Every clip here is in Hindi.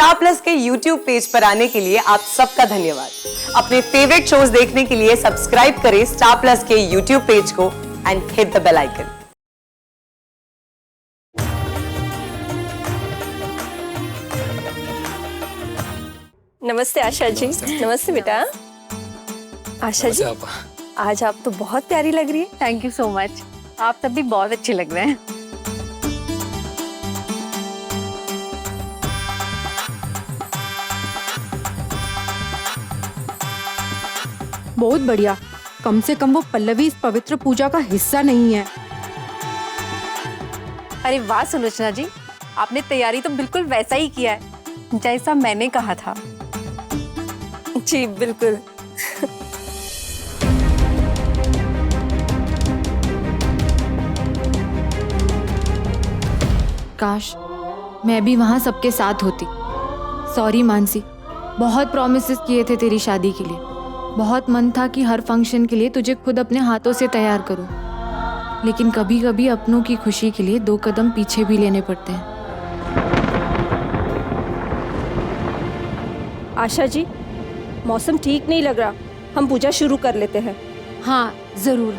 स्टार प्लस के यूट्यूब पेज पर आने के लिए आप सबका धन्यवाद। अपने फेवरेट शोज देखने के लिए सब्सक्राइब करें स्टार प्लस के यूट्यूब पेज को and hit the bell icon. नमस्ते आशा जी। नमस्ते बेटा। आशा जी, आज आप तो बहुत प्यारी लग रही है। Thank you so much. आप सब भी बहुत अच्छे लग रहे हैं। बहुत बढ़िया। कम से कम वो पल्लवी इस पवित्र पूजा का हिस्सा नहीं है। अरे वाह सुलोचना जी, आपने तैयारी तो बिल्कुल वैसा ही किया है जैसा मैंने कहा था। जी बिल्कुल। काश मैं भी वहाँ सबके साथ होती। सॉरी मानसी, बहुत प्रॉमिसेस किए थे तेरी शादी के लिए। बहुत मन था कि हर फंक्शन के लिए तुझे खुद अपने हाथों से तैयार करूं, लेकिन कभी कभी अपनों की खुशी के लिए 2 कदम पीछे भी लेने पड़ते हैं। आशा जी, मौसम ठीक नहीं लग रहा, हम पूजा शुरू कर लेते हैं। हाँ जरूर।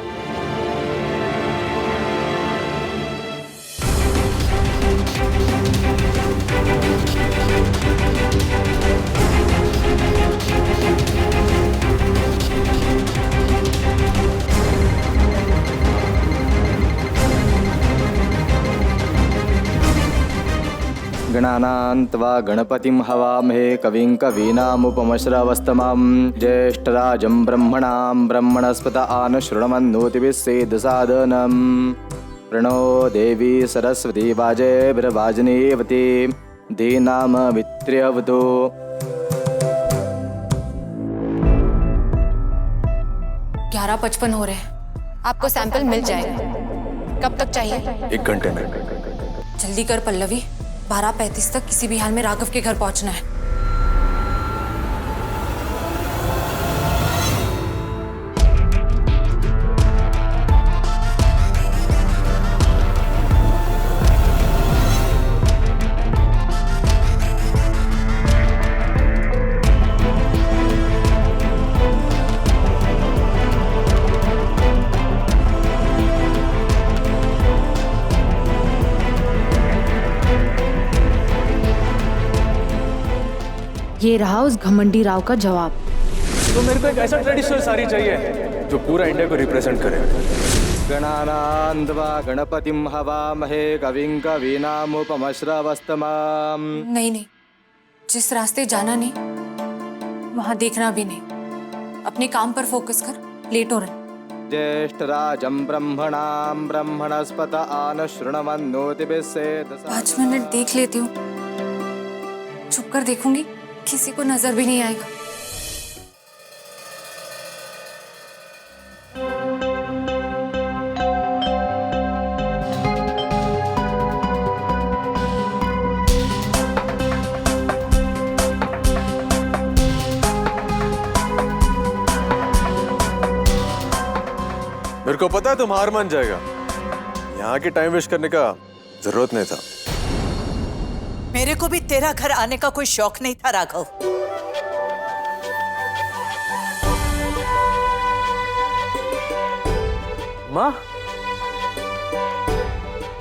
गणानान्त्वा गणपतिं हवामहे कविं कवीनामुपमश्रवस्तमं ज्येष्ठराजं ब्रह्मणां ब्रह्मणस्पत आनशृण्वन्नोतिभिः सेदसादनं प्रणो देवी सरस्वती वाजेभिर्वाजनीवती धीनामवित्र्यवतु। 11:55 हो रहे हैं। आपको सैंपल मिल जाएगा। कब तक चाहिए? 1 घंटे में। जल्दी कर पल्लवी, 12:35 तक किसी भी हाल में राघव के घर पहुंचना है। ये रहा उस घमंडी राव का जवाब। तो मेरे को एक ऐसा ट्रेडिशनल साड़ी चाहिए जो पूरा इंडिया को रिप्रेजेंट करे। गणानान्त्वा गणपतिं हवामहे कविं कवीनामुपमश्रवस्तमं। नहीं नहीं, जिस रास्ते जाना नहीं वहां देखना भी नहीं। अपने काम पर फोकस कर, लेट हो रहा है। ज्येष्ठराजं ब्रह्मणां ब्रह्मणस्पत आनशृण्वन्नोतिभिः सेदसादनं। 5 मिनट देख लेती हूँ। छुप कर देखूंगी, किसी को नजर भी नहीं आएगा। मेरे को पता है तुम हार मान जाएगा। यहाँ के टाइम वेस्ट करने का जरूरत नहीं था। मेरे को भी तेरा घर आने का कोई शौक नहीं था राघव। माँ,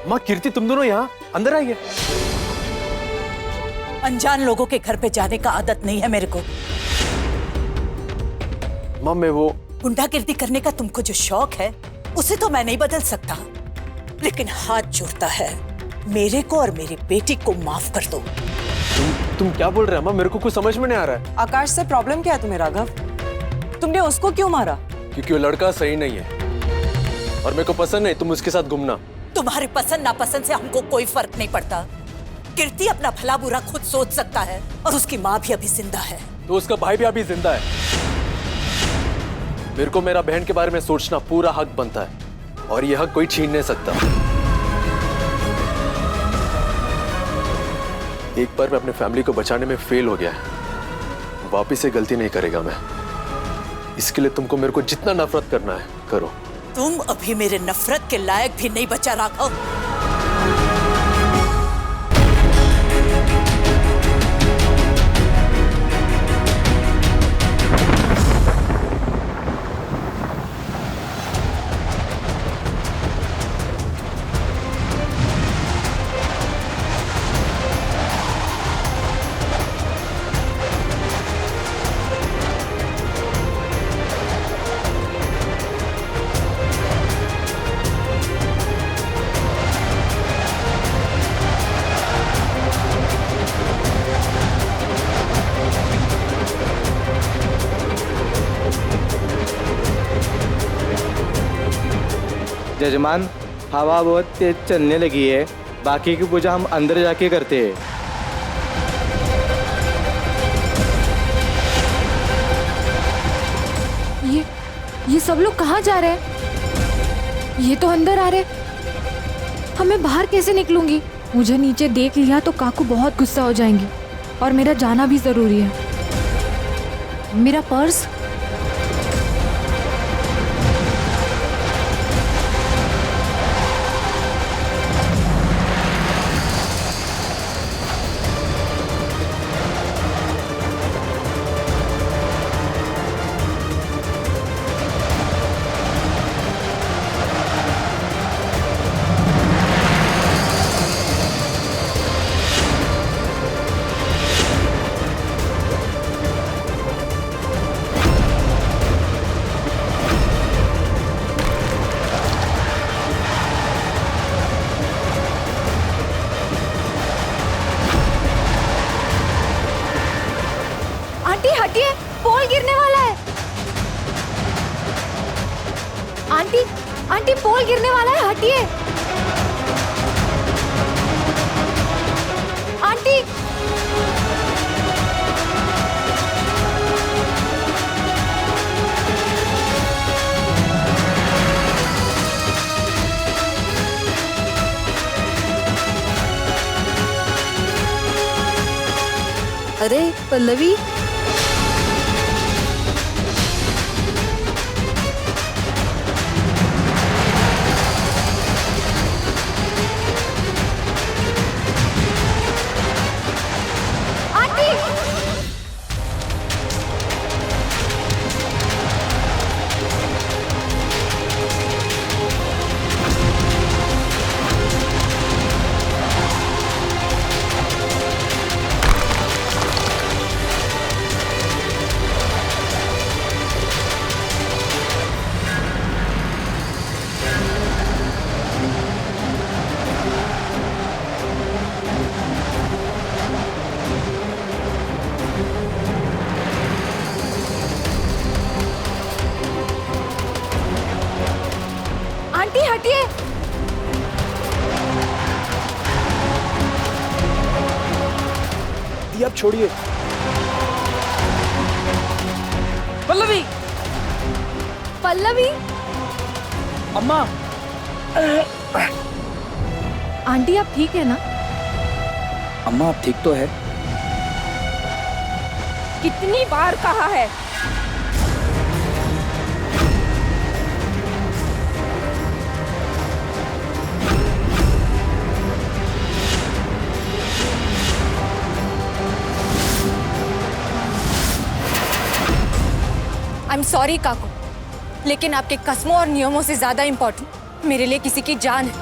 माँ कीर्ति, तुम दोनों यहाँ अंदर आइए। अनजान लोगों के घर पे जाने का आदत नहीं है मेरे को। माँ मैं वो गुंडागिर्दी करने का तुमको जो शौक है उसे तो मैं नहीं बदल सकता, लेकिन हाथ जुड़ता है मेरे को और मेरी बेटी को माफ कर दो। तुम क्या बोल रहे हैं माँ? मेरे को कुछ समझ में नहीं आ रहा है। आकाश से प्रॉब्लम क्या है तुम्हें राघव? तुमने उसको क्यों मारा? क्योंकि वो लड़का सही नहीं है और मेरे को पसंद नहीं तुम उसके साथ घूमना। तुम्हारे पसंद नापसंद से हमको कोई फर्क नहीं पड़ता। कीर्ति अपना भला बुरा खुद सोच सकता है और उसकी माँ भी अभी जिंदा है। तो उसका भाई भी अभी जिंदा है। मेरे को मेरा बहन के बारे में सोचना पूरा हक बनता है और यह हक कोई छीन नहीं सकता। एक बार मैं अपने फैमिली को बचाने में फेल हो गया है, वापिस से गलती नहीं करेगा मैं। इसके लिए तुमको मेरे को जितना नफरत करना है करो। तुम अभी मेरे नफरत के लायक भी नहीं बचा राघव। जजमान, हवा बहुत तेज चलने लगी है, बाकी की पूजा हम अंदर जाके करते हैं। ये सब लोग कहाँ जा रहे हैं? ये तो अंदर आ रहे। हमें बाहर कैसे निकलूंगी? मुझे नीचे देख लिया तो काकू बहुत गुस्सा हो जाएंगी और मेरा जाना भी जरूरी है। मेरा पर्स? आंटी हटिए, पोल गिरने वाला है। आंटी आंटी पोल गिरने वाला है, हटिए। आंटी अरे पल्लवी, आंटी हटिए। ये अब छोड़िए। पल्लवी, पल्लवी, अम्मा, आंटी आप ठीक है ना? अम्मा आप ठीक तो है? कितनी बार कहा है? आई एम सॉरी काकू, लेकिन आपके कस्मों और नियमों से ज्यादा इम्पोर्टेंट मेरे लिए किसी की जान है।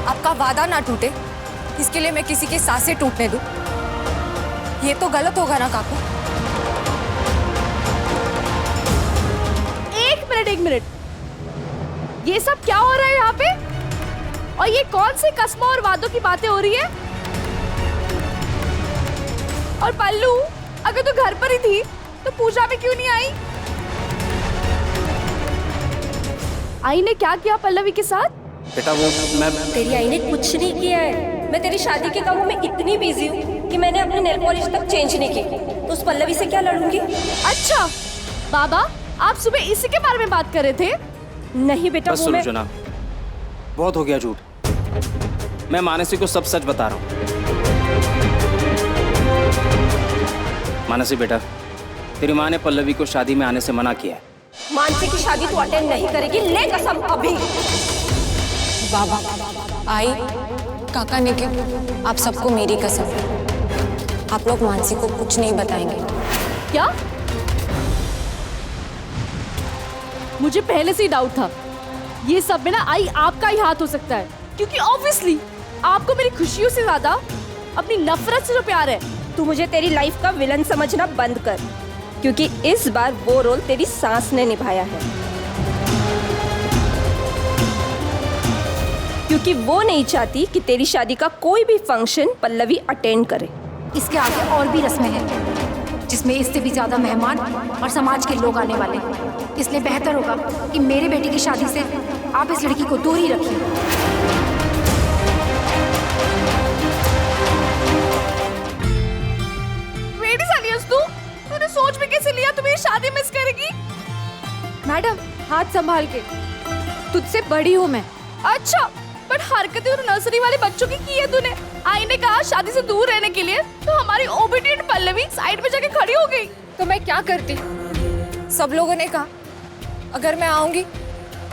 आपका वादा ना टूटे, इसके लिए मैं किसी की सांसें टूटने दूं? ये तो गलत होगा ना काकू? एक मिनट, ये सब क्या हो रहा है यहाँ पे? और ये कौन सी कस्मों और वादों की बातें हो रही है? और पल्लू, अगर तू घर पर ही थी तो पूजा में क्यों नहीं आई? आई ने क्या किया पल्लवी के साथ? बेटा वो मैं तेरी आई ने कुछ नहीं किया है। मैं तेरी शादी के कामों में इतनी बिजी हूँ कि मैंने अपने नेल पॉलिश तक चेंज नहीं की। तो उस पल्लवी से क्या लड़ूंगी? अच्छा बाबा, आप सुबह इसी के बारे में बात कर रहे थे? नहीं बेटा, बस वो सुनो मैं... जनाब, बहुत हो गया झूठ। मैं मानसी को सब सच बता रहा हूँ। मानसी बेटा, तेरी माँ ने पल्लवी को शादी में आने से मना किया है। मानसी की शादी तू अटेंड नहीं करेगी, ले कसम अभी। बाबा, आई, काका ने के, आप सबको मेरी कसम, आप लोग मानसी को कुछ नहीं बताएंगे। क्या? मुझे पहले से ही डाउट था, ये सब में ना आई आपका ही हाथ हो सकता है, क्योंकि ऑब्वियसली आपको मेरी खुशियों से ज्यादा अपनी नफरत से जो प्यार है। तू मुझे तेरी लाइफ का विलन समझना बंद कर, क्योंकि इस बार वो रोल तेरी सास ने निभाया है। क्योंकि वो नहीं चाहती कि तेरी शादी का कोई भी फंक्शन पल्लवी अटेंड करे। इसके आगे और भी रस्में हैं, जिसमें इससे भी ज्यादा मेहमान और समाज के लोग आने वाले हैं। इसलिए बेहतर होगा कि मेरे बेटे की शादी से आप इस लड़की को दूर ही रखिए। वेडी सालियस तूने सोच में कैसे लिया तुम्हें शादी मिस करेगी? मैडम हाथ संभाल के, तुझसे बड़ी हूँ मैं। अच्छा, बट हरकतें और नर्सरी वाले बच्चों की है तूने। आई ने कहा शादी से दूर रहने के लिए, तो हमारी ओबीडिएंट पल्लवी साइड में जाके खड़ी हो गई। तो मैं क्या करती? सब लोगों ने कहा अगर मैं आऊंगी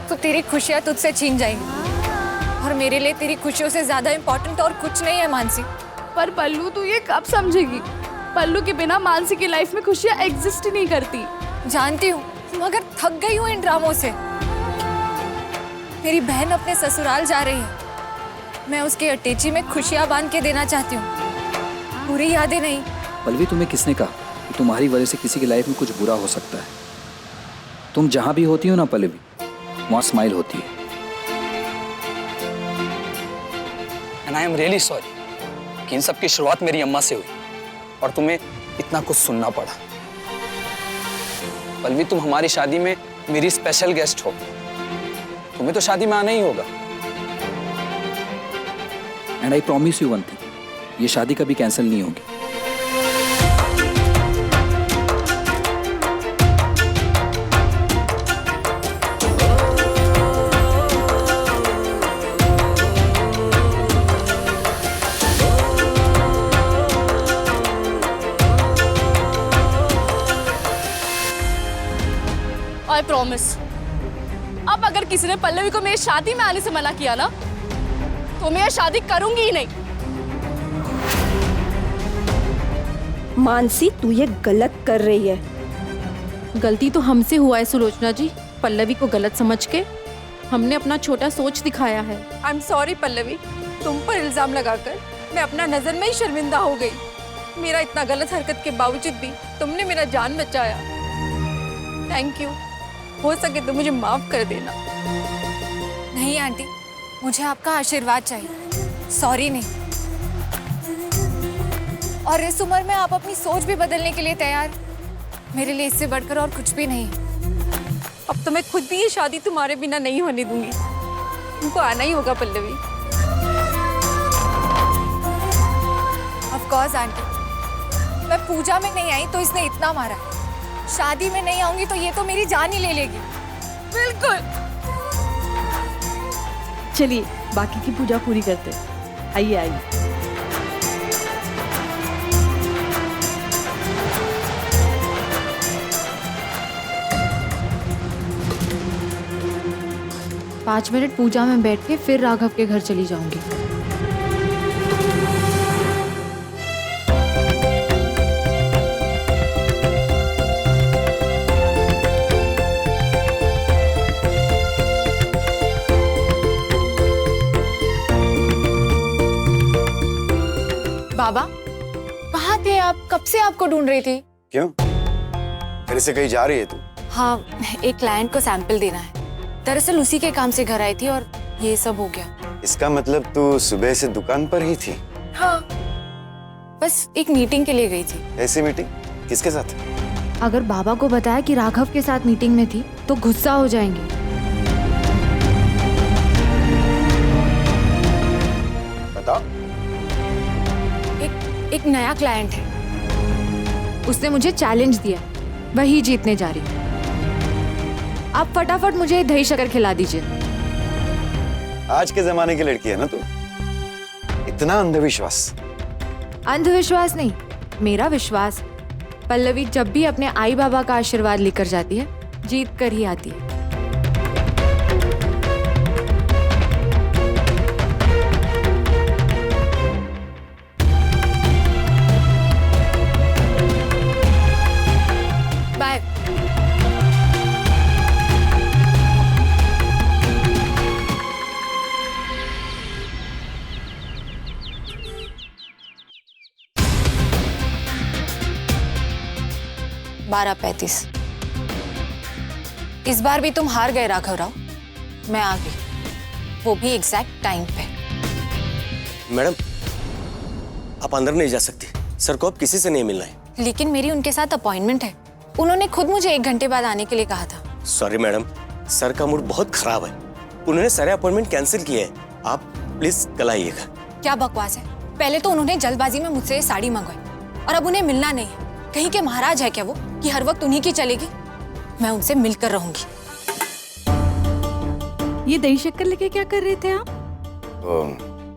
तो तेरी खुशियां तुझसे छीन जाएंगी, और मेरे लिए तेरी खुशियों से ज्यादा इम्पोर्टेंट और कुछ नहीं है मानसी। पर पल्लू तू ये कब समझेगी? पल्लू के बिना मानसी की लाइफ में खुशियां एग्जिस्ट ही नहीं करती। जानती हूँ, मगर थक गई हूँ इन ड्रामों से। मेरी बहन अपने ससुराल जा रही है, मैं उसके अटैची में खुशियां बांध के देना चाहती हूँ, पूरी यादें नहीं। पल्लवी, तुम्हें किसने कहा कि तुम्हारी वजह से किसी की लाइफ में कुछ बुरा हो सकता है? तुम जहां भी होती हो ना पल्लवी, वहां स्माइल होती है। And I am really sorry कि इन सब की शुरुआत मेरी अम्मा से हुई और तुम्हें इतना कुछ सुनना पड़ा। पल्लवी, तुम हमारी शादी में मेरी स्पेशल गेस्ट हो, तुम्हें तो शादी में आना ही होगा। And I promise you one thing, ये शादी कभी कैंसिल नहीं होगी। आई प्रॉमिस, अब अगर किसी ने पल्लवी को मेरी शादी में आने से मना किया ना, तो मैं शादी करूंगी ही नहीं। मानसी, तू ये गलत कर रही है। गलती तो हमसे हुआ है सुलोचना जी। पल्लवी को गलत समझ के हमने अपना छोटा सोच दिखाया है। आई एम सॉरी पल्लवी, तुम पर इल्जाम लगाकर मैं अपना नजर में ही शर्मिंदा हो गई। मेरा इतना गलत हरकत के बावजूद भी तुमने मेरा जान बचाया। Thank you. हो सके तो मुझे माफ कर देना। नहीं आंटी, मुझे आपका आशीर्वाद चाहिए, सॉरी नहीं। और इस उम्र में आप अपनी सोच भी बदलने के लिए तैयार, मेरे लिए इससे बढ़कर और कुछ भी नहीं। अब तो मैं खुद भी ये शादी तुम्हारे बिना नहीं होने दूंगी। तुमको आना ही होगा पल्लवी। ऑफ कोर्स आंटी, मैं पूजा में नहीं आई तो इसने इतना मारा, शादी में नहीं आऊंगी तो ये तो मेरी जान ही ले लेगी। बिल्कुल। चलिए बाकी की पूजा पूरी करते हैं। आइए आइए। पाँच मिनट पूजा में बैठ के फिर राघव के घर चली जाऊंगी। बाबा, कहाँ थे आप? कब से आपको ढूंढ रही थी। क्यों, फिर से कहीं जा रही है तू? हाँ, एक क्लाइंट को सैंपल देना है। दरअसल उसी के काम से घर आई थी और ये सब हो गया। इसका मतलब तू सुबह से दुकान पर ही थी? हाँ, बस एक मीटिंग के लिए गई थी। ऐसी मीटिंग किसके साथ? अगर बाबा को बताया कि राघव के साथ मीटिंग में थी तो गुस्सा हो जाएंगे। बताओ। एक नया क्लाइंट है। उसने मुझे चैलेंज दिया, वही जीतने जा रही। आप फटाफट मुझे दही शक्कर खिला दीजिए। आज के जमाने की लड़की है ना तू, इतना अंधविश्वास। अंधविश्वास नहीं, मेरा विश्वास। पल्लवी जब भी अपने आई बाबा का आशीर्वाद लेकर जाती है, जीत कर ही आती है। बाय। बारह 35। इस बार भी तुम हार गए राघव राव। मैं आ गई, वो भी एग्जैक्ट टाइम पे। मैडम, आप अंदर नहीं जा सकती। सर को अब किसी से नहीं मिलना है। लेकिन मेरी उनके साथ अपॉइंटमेंट है। उन्होंने खुद मुझे 1 घंटे बाद आने के लिए कहा था। सॉरी मैडम, सर का मूड बहुत खराब है, उन्होंने सारे अपॉइंटमेंट कैंसिल किए हैं। आप प्लीज कल आइएगा। क्या बकवास है। पहले तो उन्होंने जल्दबाजी में मुझसे ये साड़ी मंगवाई और अब उन्हें मिलना नहीं है। कहीं के महाराज है क्या वो कि हर वक्त उन्हीं की चलेगी? मैं उनसे मिलकर रहूंगी। ये दही शक्कर लेके क्या कर रहे थे आप? तो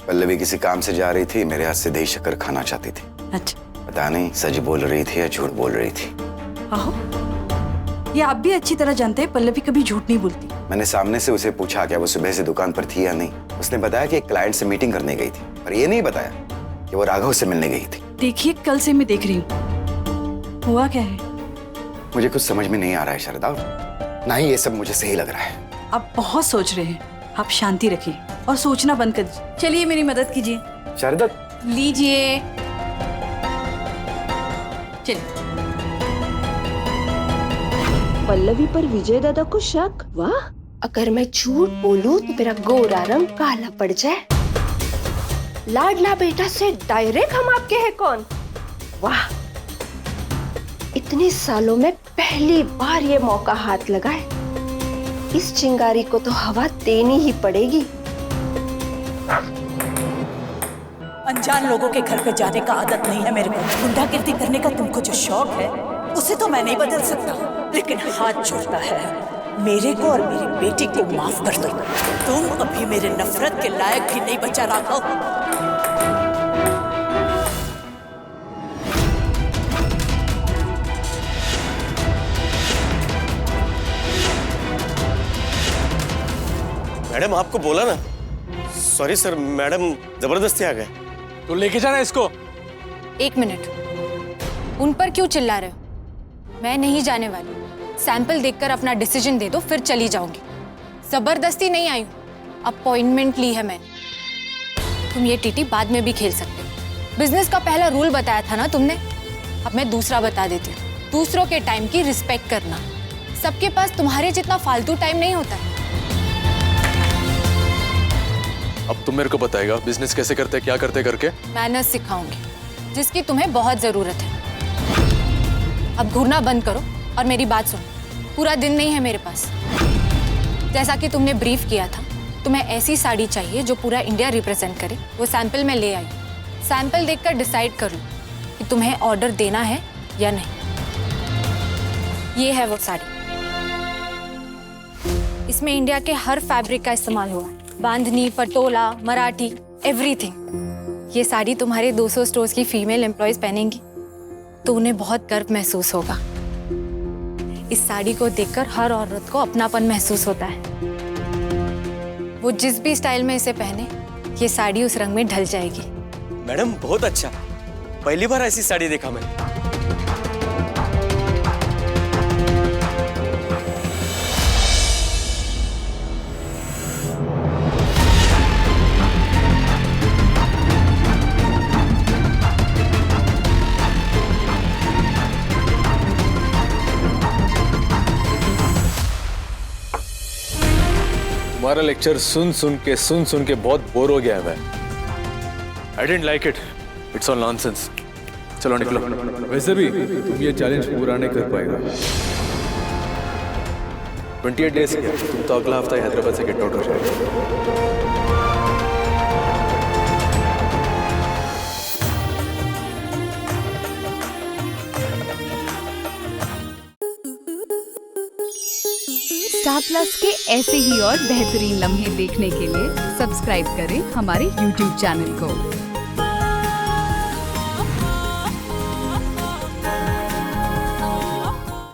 पल्लवी किसी काम से जा रही थी, मेरे हाथ से दही शक्कर खाना चाहती थी। अच्छा, पता नहीं सच बोल रही थी या झूठ बोल रही थी। आहो, ये आप भी अच्छी तरह जानते हैं पल्लवी कभी झूठ नहीं बोलती। मैंने सामने से उसे पूछा क्या वो सुबह से दुकान पर थी या नहीं। उसने बताया कि एक क्लाइंट से मीटिंग करने गई थी, पर ये नहीं बताया कि वो राघव से मिलने गई थी। देखिए, कल से मैं देख रही हूँ, हुआ क्या है? मुझे कुछ समझ में नहीं आ रहा है शारदा, ना ही ये सब मुझे सही लग रहा है। आप बहुत सोच रहे हैं, आप शांति रखिए और सोचना बंद कर दीजिए। चलिए मेरी मदद कीजिए। शारदा, लीजिए, चलिए। पल्लवी पर विजय दादा को शक? वाह, अगर मैं झूठ बोलूं तो मेरा गोरा रंग काला पड़ जाए। लाडला बेटा से डायरेक्ट हम आपके हैं कौन? वाह, इतने सालों में पहली बार ये मौका हाथ लगा है। इस चिंगारी को तो हवा देनी ही पड़ेगी। अनजान लोगों के घर पे जाने का आदत नहीं है मेरे को। गुंडागिर्दी करने का तुमको जो शौक है उसे तो मैं नहीं बदल सकता, लेकिन हाथ जोड़ता है मेरे को और मेरी बेटी को माफ कर दो। तुम अभी मेरे नफरत के लायक भी नहीं बचा राघव। मैडम आपको बोला ना। सॉरी सर, मैडम जबरदस्ती आ गए। तो लेके जाना इसको। 1 मिनट, उन पर क्यों चिल्ला रहे हो? मैं नहीं जाने वाली। सैंपल देखकर अपना डिसीजन दे दो, फिर चली जाऊंगी। जबरदस्ती नहीं आई हूँ, अपॉइंटमेंट ली है मैंने। तुम ये टीटी बाद में भी खेल सकते हो। बिजनेस का पहला रूल बताया था ना तुमने, अब मैं दूसरा बता देती हूँ। दूसरों के टाइम की रिस्पेक्ट करना। सबके पास तुम्हारे जितना फालतू टाइम नहीं होता है। अब तुम मेरे को बताएगा बिजनेस कैसे करते, क्या करते करके? मैनर्स सिखाऊंगी, जिसकी तुम्हें बहुत जरूरत है। अब घूरना बंद करो और मेरी बात सुनो। पूरा दिन नहीं है मेरे पास। जैसा कि तुमने ब्रीफ किया था, तुम्हें ऐसी साड़ी चाहिए जो पूरा इंडिया रिप्रेजेंट करे। वो सैंपल मैं ले आई। सैंपल देखकर डिसाइड कर लो कि तुम्हें ऑर्डर देना है या नहीं। ये है वो साड़ी। इसमें इंडिया के हर फैब्रिक का इस्तेमाल हुआ है। बांधनी, पटोला, मराठी, एवरीथिंग। ये साड़ी तुम्हारे 200 स्टोर्स की फीमेल एम्प्लॉयज पहनेंगी तो उन्हें बहुत गर्व महसूस होगा। इस साड़ी को देखकर हर औरत को अपनापन महसूस होता है। वो जिस भी स्टाइल में इसे पहने, ये साड़ी उस रंग में ढल जाएगी। मैडम बहुत अच्छा, पहली बार ऐसी साड़ी देखा मैंने। तुम्हारा लेक्चर सुन सुन के बहुत बोर हो गया है मैं। I don't like it, it's all nonsense. चलो निकलो। वैसे भी तुम ये चैलेंज पूरा नहीं कर पाएगा। 28 डेज किया, तुम तो अगला हफ्ता हैदराबाद से गेट आउट हो जाएगा। स्टार प्लस के ऐसे ही और बेहतरीन लम्हे देखने के लिए सब्सक्राइब करें हमारे YouTube चैनल को।